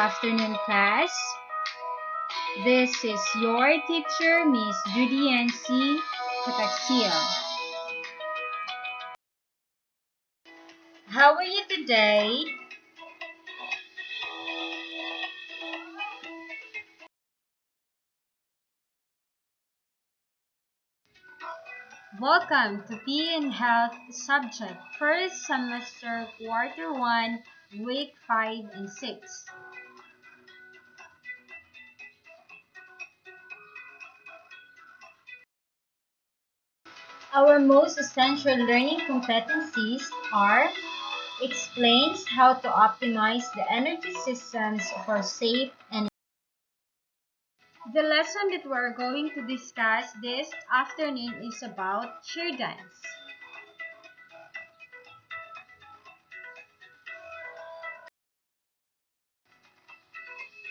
afternoon, class. This is your teacher, Miss Judy Cataxia. How are you today? Welcome to PE and Health subject, first semester, quarter 1, week 5 and 6. Our most essential learning competencies are explains how to optimize the energy systems for safe and the lesson that we're going to discuss this afternoon is about cheer dance.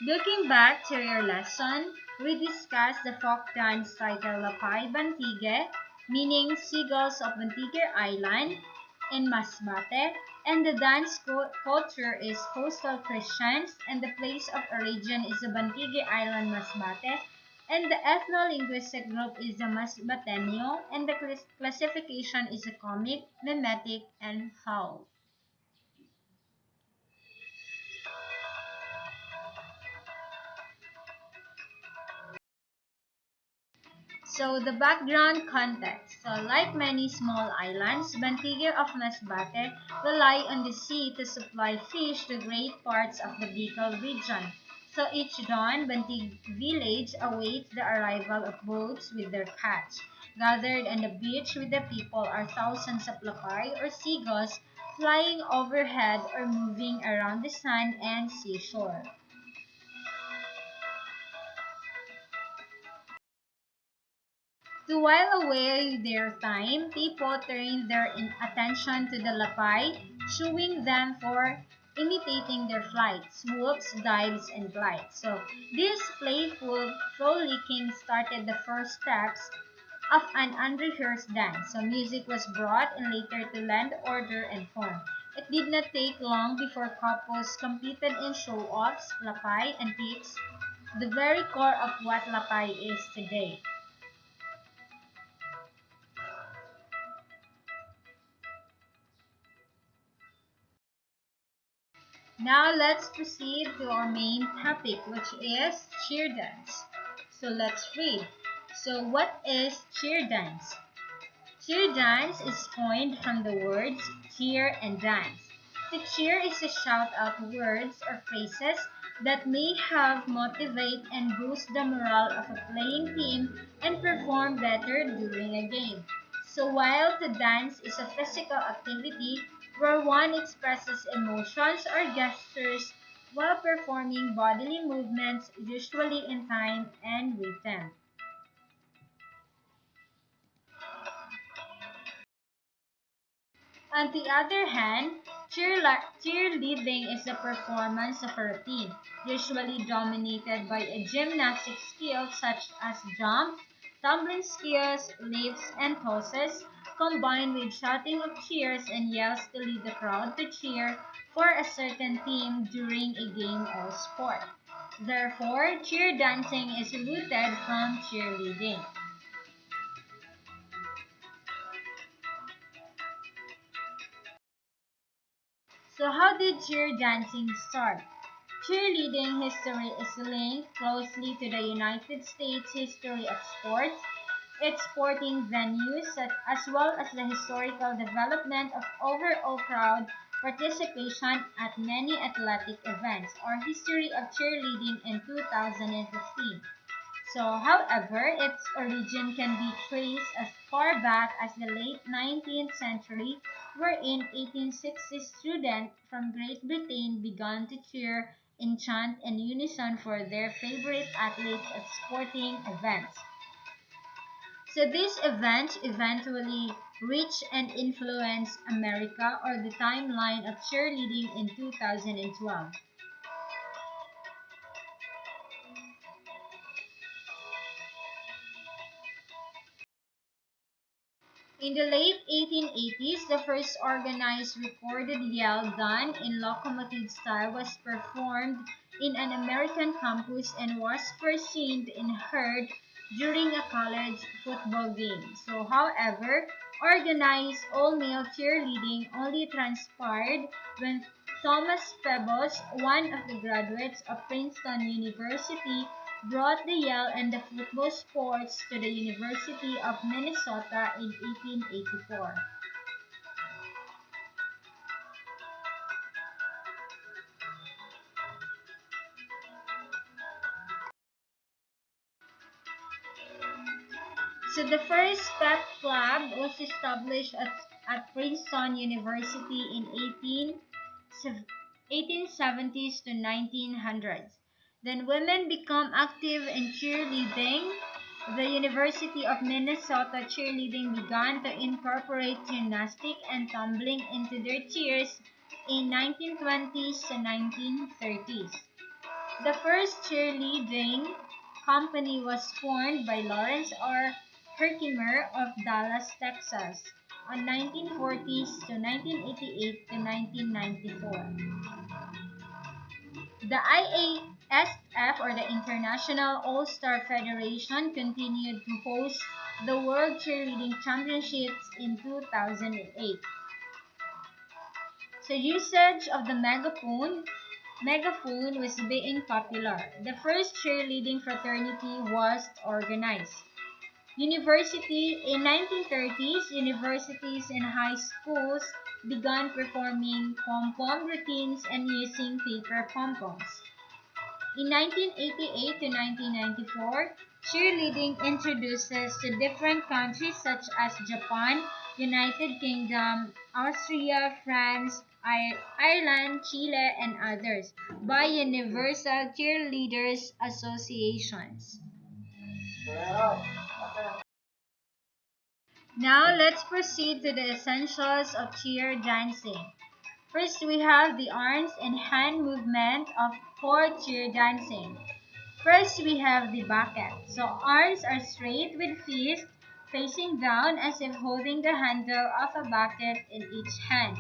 Looking back to your lesson, we discussed the folk dance titled Lapay Bantige, meaning Seagulls of Bantige Island, in Masbate, and the dance culture is coastal Christians, and the place of origin is the Bantige Island, Masbate, and the ethno-linguistic group is the Masbateño, and the classification is a comic, mimetic, and foul. So the background context. So like many small islands, Bantige of Masbate rely on the sea to supply fish to great parts of the Bicol region. So each dawn, Bantige village awaits the arrival of boats with their catch. Gathered on the beach with the people are thousands of lapay or seagulls flying overhead or moving around the sand and seashore. To while away their time, people turn their attention to the lapay, chewing them for imitating their flights, swoops, dives, and glides. So this playful frolicking started the first steps of an unrehearsed dance. So music was brought in later to lend order and form. It did not take long before couples competed in show-offs, lapay, and tips, the very core of what lapay is today. Now let's proceed to our main topic, which is cheer dance. So let's read. So what is cheer dance? Cheer dance is coined from the words cheer and dance. To cheer is to shout out words or phrases that may have motivate and boost the morale of a playing team and perform better during a game. So while the dance is a physical activity where one expresses emotions or gestures while performing bodily movements usually in time and rhythm. On the other hand, cheerleading is the performance of a routine, usually dominated by a gymnastic skill such as jumps, tumbling skills, lifts, and tosses, combined with shouting of cheers and yells to lead the crowd to cheer for a certain team during a game or sport. Therefore, cheer dancing is rooted from cheerleading. So how did cheer dancing start? Cheerleading history is linked closely to the United States history of sports, its sporting venues, as well as the historical development of overall crowd participation at many athletic events, or history of cheerleading in 2015. So, however, its origin can be traced as far back as the late 19th century, wherein 1860s students from Great Britain began to cheer and chant in unison for their favorite athletes at sporting events. So these events eventually reached and influenced America or the timeline of cheerleading in 2012. In the late 1880s, the first organized recorded yell done in locomotive style was performed in an American campus and was first seen and heard during a college football game. So, however, organized all-male cheerleading only transpired when Thomas Pebbles, one of the graduates of Princeton University, brought the yell and the football sports to the University of Minnesota in 1884. So the first pep club was established at Princeton University in 1870s to 1900s. Then women become active in cheerleading. The University of Minnesota cheerleading began to incorporate gymnastic and tumbling into their cheers in 1920s to 1930s. The first cheerleading company was formed by Lawrence R. Herkimer of Dallas, Texas, on 1940s to 1988 to 1994. The IASF, or the International All-Star Federation, continued to host the World Cheerleading Championships in 2008. So usage of the megaphone was being popular. The first cheerleading fraternity was organized. In 1930s, universities and high schools began performing pom-pom routines and using paper pom-poms. In 1988 to 1994, cheerleading introduces to different countries such as Japan, United Kingdom, Austria, France, Ireland, Chile, and others by Universal Cheerleaders Associations. Now let's proceed to the essentials of cheer dancing. First, we have the arms and hand movement for cheer dancing. First, we have the bucket. So arms are straight with fists facing down as if holding the handle of a bucket in each hand.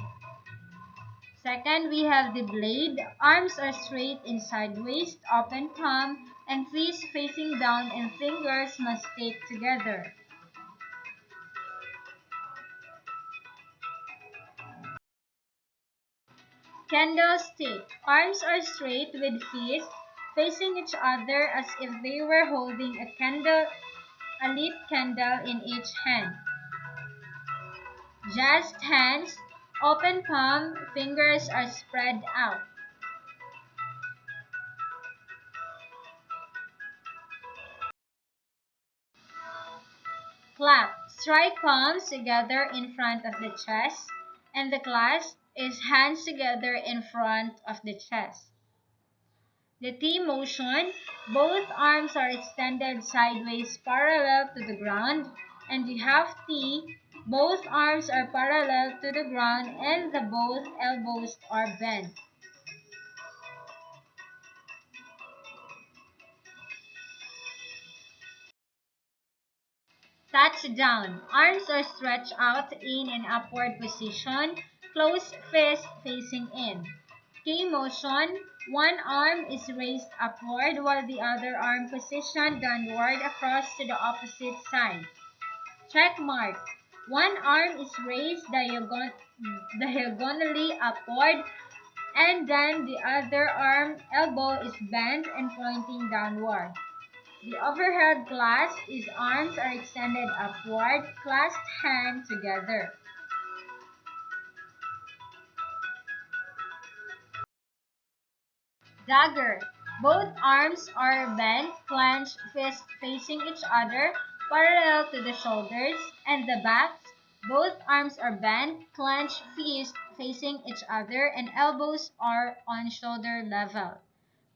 Second, we have the blade. Arms are straight in sideways, open palm, and fists facing down and fingers must stick together. Candlestick. Arms are straight with fists facing each other as if they were holding a lit candle in each hand. Just hands, open palm, fingers are spread out. Clap. Strike palms together in front of the chest, and the clasp is hands together in front of the chest. The T motion, both arms are extended sideways parallel to the ground, and you have T, both arms are parallel to the ground and the both elbows are bent. Touchdown. Arms are stretched out in an upward position, closed fist facing in. K motion, one arm is raised upward while the other arm positioned downward across to the opposite side. Check mark. One arm is raised diagonally upward and then the other arm elbow is bent and pointing downward. The overhead clasp is arms are extended upward, clasped hand together. Dagger. Both arms are bent, clenched, fists facing each other, parallel to the shoulders and the backs. Both arms are bent, clenched, fists facing each other, and elbows are on shoulder level.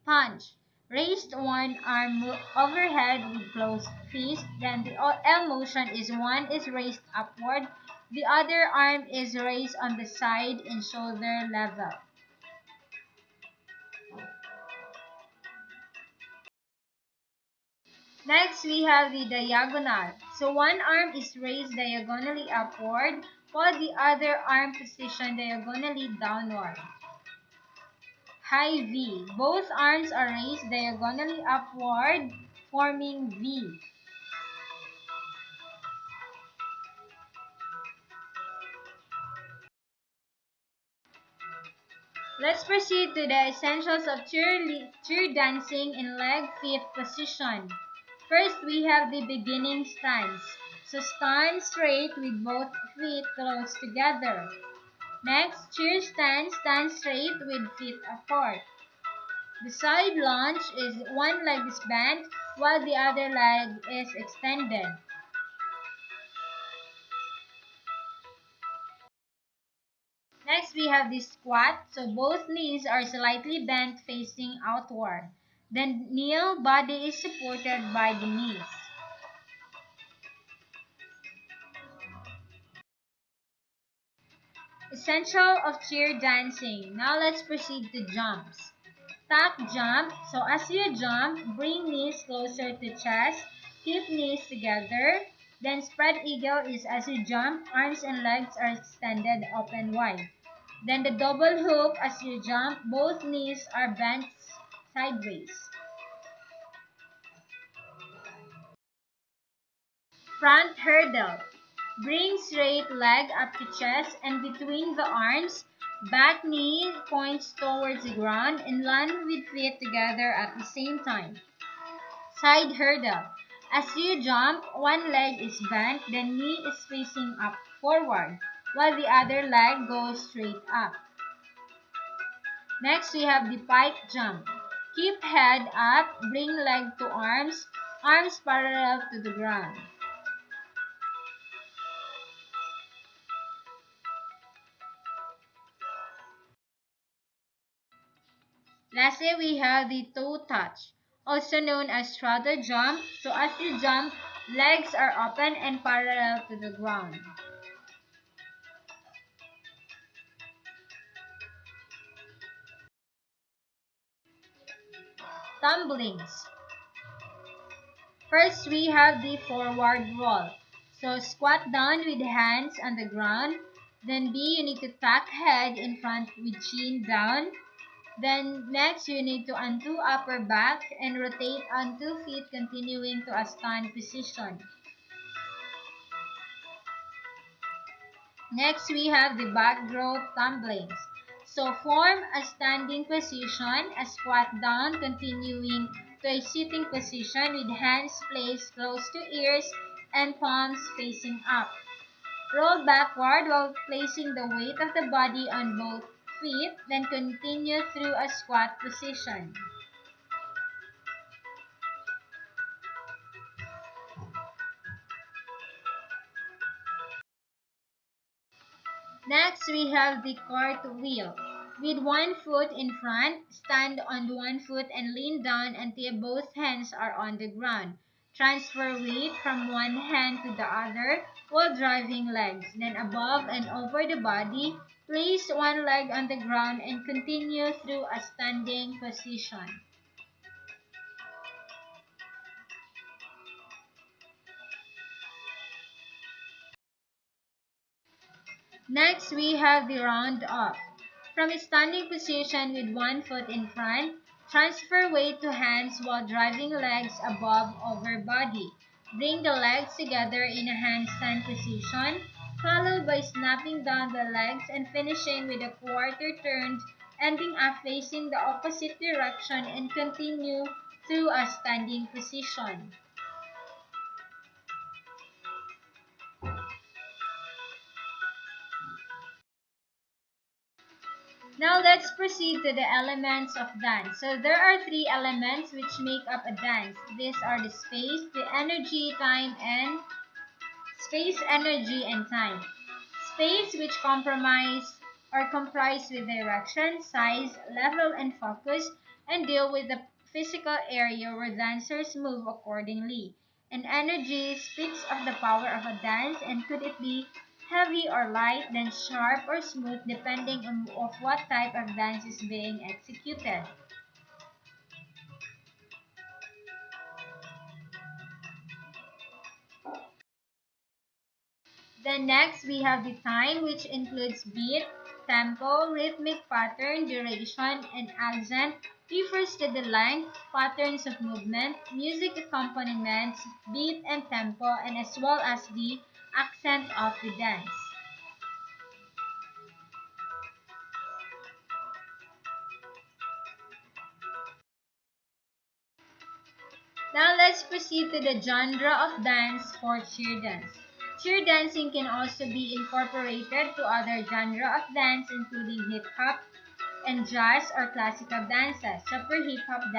Punch. Raised one arm overhead with closed fist, then the L motion is one is raised upward, the other arm is raised on the side in shoulder level. Next, we have the diagonal. So one arm is raised diagonally upward, while the other arm positioned diagonally downward. High V. Both arms are raised diagonally upward, forming V. Let's proceed to the essentials of cheer dancing in leg feet position. First, we have the beginning stance. So stand straight with both feet close together. Next, cheer stance, stand straight with feet apart. The side lunge is one leg is bent while the other leg is extended. Next, we have the squat. So both knees are slightly bent facing outward. Then kneel, body is supported by the knees. Essential of cheer dancing. Now let's proceed to jumps. Tack jump. So as you jump, bring knees closer to chest. Keep knees together. Then spread eagle is as you jump, arms and legs are extended open wide. Then the double hook as you jump, both knees are bent sideways. Front hurdle. Bring straight leg up to chest and between the arms. Back knee points towards the ground and land with feet together at the same time. Side hurdle. As you jump, one leg is bent, the knee is facing up forward, while the other leg goes straight up. Next, we have the pike jump. Keep head up, bring leg to arms, arms parallel to the ground. Lastly, we have the toe touch, also known as straddle jump. So as you jump, legs are open and parallel to the ground. Tumblings. First, we have the forward roll. So squat down with hands on the ground. Then B, you need to tuck head in front with chin down. Then next, you need to undo upper back and rotate on 2 feet continuing to a stand position. Next, we have the back row tumblings. So form a standing position, a squat down continuing to a sitting position with hands placed close to ears and palms facing up. Roll backward while placing the weight of the body on both feet, then continue through a squat position. Next, we have the cartwheel. With one foot in front, stand on one foot and lean down until both hands are on the ground. Transfer weight from one hand to the other while driving legs. Then above and over the body, place one leg on the ground and continue through a standing position. Next, we have the round off. From a standing position with one foot in front, transfer weight to hands while driving legs above over body. Bring the legs together in a handstand position, followed by snapping down the legs and finishing with a quarter turn, ending up facing the opposite direction and continue through a standing position. Now let's proceed to the elements of dance. So there are three elements which make up a dance. These are the space, energy, and time. Space, which comprise with direction, size, level, and focus, and deal with the physical area where dancers move accordingly. And energy speaks of the power of a dance and could it be heavy or light, then sharp or smooth depending on of what type of dance is being executed. Then next, we have the time, which includes beat, tempo, rhythmic pattern, duration, and accent. Refers to the length, patterns of movement, music accompaniments, beat and tempo, and as well as the accent of the dance. Now let's proceed to the genre of dance for cheer dance. Cheer dancing can also be incorporated to other genre of dance including hip hop and jazz or classical dances. So for hip hop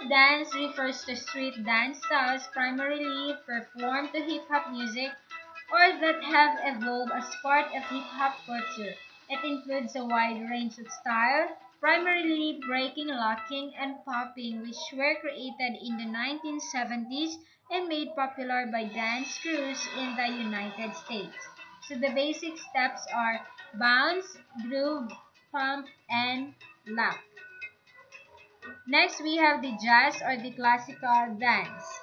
dance refers to street dance styles primarily performed to hip hop music or that have evolved as part of hip hop culture. It includes a wide range of styles, primarily breaking, locking, and popping, which were created in the 1970s and made popular by dance crews in the United States. So the basic steps are bounce, groove, pump, and lock. Next, we have the jazz or the classical dance.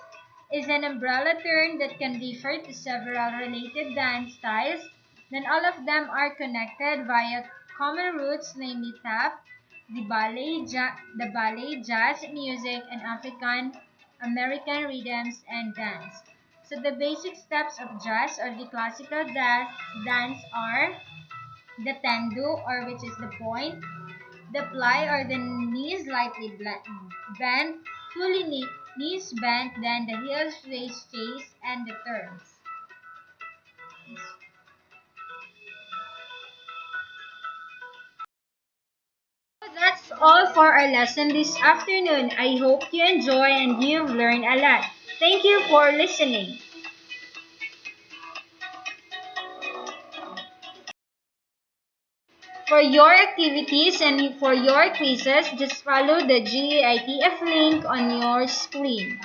Is an umbrella term that can refer to several related dance styles. Then all of them are connected via common roots, namely tap, the ballet, jazz music, and African American rhythms and dance. So the basic steps of jazz or the classical dance are the tendu, or which is the point, the ply or the knees lightly bent, fully knees bent, then the heels face chase, and the turns. So that's all for our lesson this afternoon. I hope you enjoy and you've learned a lot. Thank you for listening. For your activities and for your quizzes, just follow the GAITF link on your screen.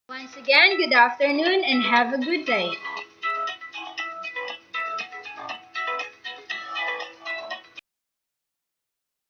Once again, good afternoon and have a good day.